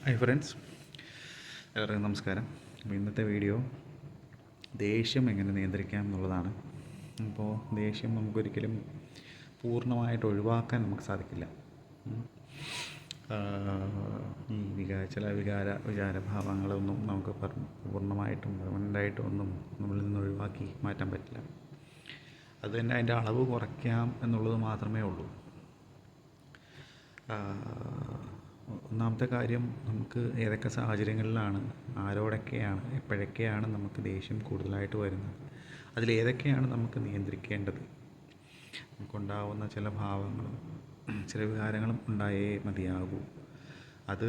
Hi friends, എല്ലാവർക്കും നമസ്കാരം. അപ്പോൾ ഇന്നത്തെ വീഡിയോ ദേഷ്യം എങ്ങനെ നിയന്ത്രിക്കാം എന്നുള്ളതാണ്. അപ്പോൾ ദേഷ്യം നമുക്കൊരിക്കലും പൂർണ്ണമായിട്ട് ഒഴിവാക്കാൻ നമുക്ക് സാധിക്കില്ല. ഈ ചില വിചാരഭാവങ്ങളൊന്നും നമുക്ക് പൂർണ്ണമായിട്ടും പെർമനൻ്റായിട്ടും ഒന്നും നമ്മളിൽ നിന്ന് ഒഴിവാക്കി മാറ്റാൻ പറ്റില്ല. അത് തന്നെ അതിൻ്റെ അളവ് കുറയ്ക്കാം എന്നുള്ളത് മാത്രമേ ഉള്ളൂ. ഒന്നാമത്തെ കാര്യം, നമുക്ക് ഏതൊക്കെ സാഹചര്യങ്ങളിലാണ്, ആരോടൊക്കെയാണ്, എപ്പോഴൊക്കെയാണ് നമുക്ക് ദേഷ്യം കൂടുതലായിട്ട് വരുന്നത്, അതിലേതൊക്കെയാണ് നമുക്ക് നിയന്ത്രിക്കേണ്ടത്. നമുക്കുണ്ടാവുന്ന ചില ഭാവങ്ങളും ചില വികാരങ്ങളും ഉണ്ടായേ മതിയാകൂ. അത്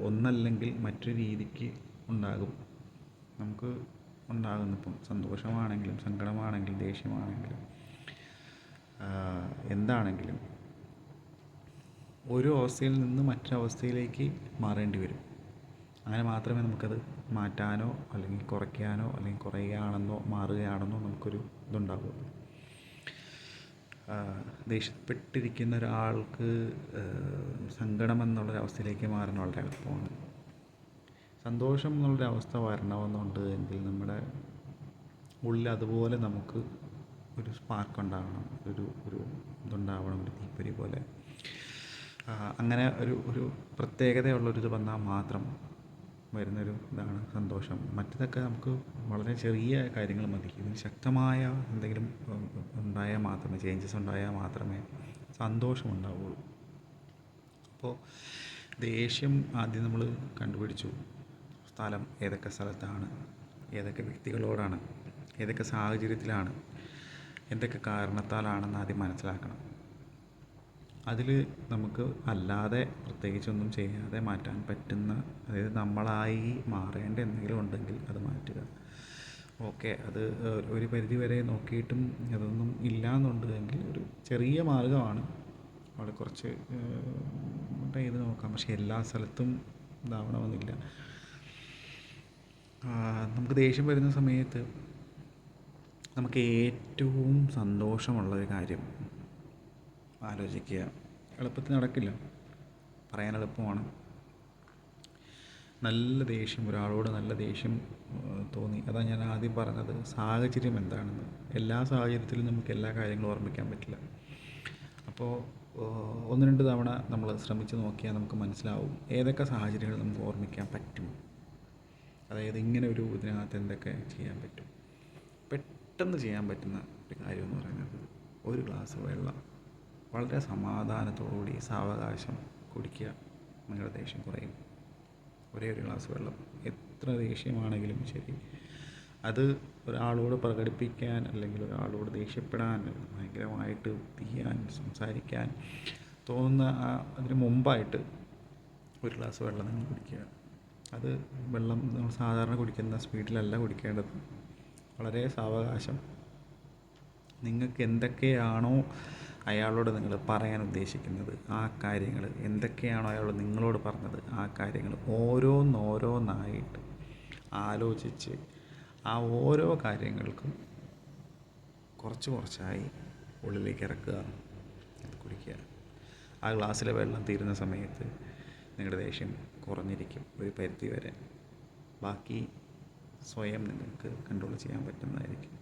ഒന്നല്ലെങ്കിൽ മറ്റൊരു രീതിക്ക് ഉണ്ടാകും. നമുക്ക് ഉണ്ടാകുന്നിപ്പം സന്തോഷമാണെങ്കിലും സങ്കടമാണെങ്കിലും ദേഷ്യമാണെങ്കിലും എന്താണെങ്കിലും ഒരു അവസ്ഥയിൽ നിന്ന് മറ്റൊരവസ്ഥയിലേക്ക് മാറേണ്ടി വരും. അങ്ങനെ മാത്രമേ നമുക്കത് മാറ്റാനോ അല്ലെങ്കിൽ കുറയ്ക്കാനോ അല്ലെങ്കിൽ കുറയുകയാണെന്നോ മാറുകയാണെന്നോ നമുക്കൊരു ഇതുണ്ടാവുള്ളൂ. ദേഷ്യപ്പെട്ടിരിക്കുന്ന ഒരാൾക്ക് സങ്കടം എന്നുള്ളൊരവസ്ഥയിലേക്ക് മാറാൻ വളരെ എളുപ്പമാണ്. സന്തോഷം എന്നുള്ളൊരവസ്ഥ വരണമെന്നുണ്ട് എങ്കിൽ നമ്മുടെ ഉള്ളിൽ അതുപോലെ നമുക്ക് ഒരു സ്പാർക്ക് ഉണ്ടാവണം, ഒരു ഇതുണ്ടാവണം, ഒരു തീപ്പൊരി പോലെ. അങ്ങനെ ഒരു പ്രത്യേകതയുള്ളൊരിത് വന്നാൽ മാത്രം വരുന്നൊരു ഇതാണ് സന്തോഷം. മറ്റതൊക്കെ നമുക്ക് വളരെ ചെറിയ കാര്യങ്ങൾ മതി. ഇതിന് ശക്തമായ എന്തെങ്കിലും ഉണ്ടായാൽ മാത്രമേ, ചേഞ്ചസ് ഉണ്ടായാൽ മാത്രമേ സന്തോഷം ഉണ്ടാവുള്ളൂ. അപ്പോൾ ദേഷ്യം ആദ്യം നമ്മൾ കണ്ടുപിടിച്ചു. സ്ഥലം, ഏതൊക്കെ സ്ഥലത്താണ്, ഏതൊക്കെ വ്യക്തികളോടാണ്, ഏതൊക്കെ സാഹചര്യത്തിലാണ്, എന്തൊക്കെ കാരണത്താലാണെന്ന് ആദ്യം മനസ്സിലാക്കണം. അതിൽ നമുക്ക് അല്ലാതെ പ്രത്യേകിച്ചൊന്നും ചെയ്യാതെ മാറ്റാൻ പറ്റുന്ന, അതായത് നമ്മളായി മാറേണ്ട എന്തെങ്കിലും ഉണ്ടെങ്കിൽ അത് മാറ്റുക. ഓക്കെ, അത് ഒരു പരിധി വരെ നോക്കിയിട്ടും അതൊന്നും ഇല്ല എന്നുണ്ടെങ്കിൽ ഒരു ചെറിയ മാർഗ്ഗമാണ്, അവിടെ കുറച്ച് ചെയ്ത് നോക്കാം. പക്ഷേ എല്ലാ സ്ഥലത്തും ഇതാവണമെന്നില്ല. നമുക്ക് ദേഷ്യം വരുന്ന സമയത്ത് നമുക്ക് ഏറ്റവും സന്തോഷമുള്ളൊരു കാര്യം ആലോചിക്കുക. എളുപ്പത്തിൽ നടക്കില്ല, പറയാൻ എളുപ്പമാണ്. നല്ല ദേഷ്യം, ഒരാളോട് നല്ല ദേഷ്യം തോന്നി, അതാണ് ഞാൻ ആദ്യം പറഞ്ഞത്, സാഹചര്യം എന്താണെന്ന്. എല്ലാ സാഹചര്യത്തിലും നമുക്ക് എല്ലാ കാര്യങ്ങളും ഓർമ്മിക്കാൻ പറ്റില്ല. അപ്പോൾ ഒന്ന് രണ്ട് തവണ നമ്മൾ ശ്രമിച്ച് നോക്കിയാൽ നമുക്ക് മനസ്സിലാവും ഏതൊക്കെ സാഹചര്യങ്ങൾ നമുക്ക് ഓർമ്മിക്കാൻ പറ്റും. അതായത് ഇങ്ങനെ ഒരു ഇതിനകത്ത് എന്തൊക്കെ ചെയ്യാൻ പറ്റും. പെട്ടെന്ന് ചെയ്യാൻ പറ്റുന്ന ഒരു കാര്യം എന്ന് പറയുന്നത് ഒരു ഗ്ലാസ് വെള്ളം വളരെ സമാധാനത്തോടുകൂടി സാവകാശം കുടിക്കുക. നിങ്ങളുടെ ദേഷ്യം കുറയും. ഒരേ ഒരു ഗ്ലാസ് വെള്ളം, എത്ര ദേഷ്യമാണെങ്കിലും ശരി, അത് ഒരാളോട് പ്രകടിപ്പിക്കാൻ അല്ലെങ്കിൽ ഒരാളോട് ദേഷ്യപ്പെടാൻ, ഭയങ്കരമായിട്ട് ചെയ്യാൻ, സംസാരിക്കാൻ തോന്നുന്ന അതിന് മുമ്പായിട്ട് ഒരു ഗ്ലാസ് വെള്ളം നിങ്ങൾ കുടിക്കുക. അത് വെള്ളം നമ്മൾ സാധാരണ കുടിക്കുന്ന സ്പീഡിലല്ല കുടിക്കേണ്ടത്. വളരെ സാവകാശം, നിങ്ങൾക്ക് എന്തൊക്കെയാണോ അയാളോട് നിങ്ങൾ പറയാൻ ഉദ്ദേശിക്കുന്നത് ആ കാര്യങ്ങൾ, എന്തൊക്കെയാണോ അയാൾ നിങ്ങളോട് പറഞ്ഞത് ആ കാര്യങ്ങൾ ഓരോന്നായിട്ട് ആലോചിച്ച് ആ ഓരോ കാര്യങ്ങൾക്കും കുറച്ചായി ഉള്ളിലേക്ക് ഇറക്കുക, കുടിക്കുക. ആ ഗ്ലാസ്സിലെ വെള്ളം തീരുന്ന സമയത്ത് നിങ്ങളുടെ ദേഷ്യം കുറഞ്ഞിരിക്കും ഒരു പരിധി വരെ. ബാക്കി സ്വയം നിങ്ങൾക്ക് കൺട്രോൾ ചെയ്യാൻ പറ്റുന്നതായിരിക്കും.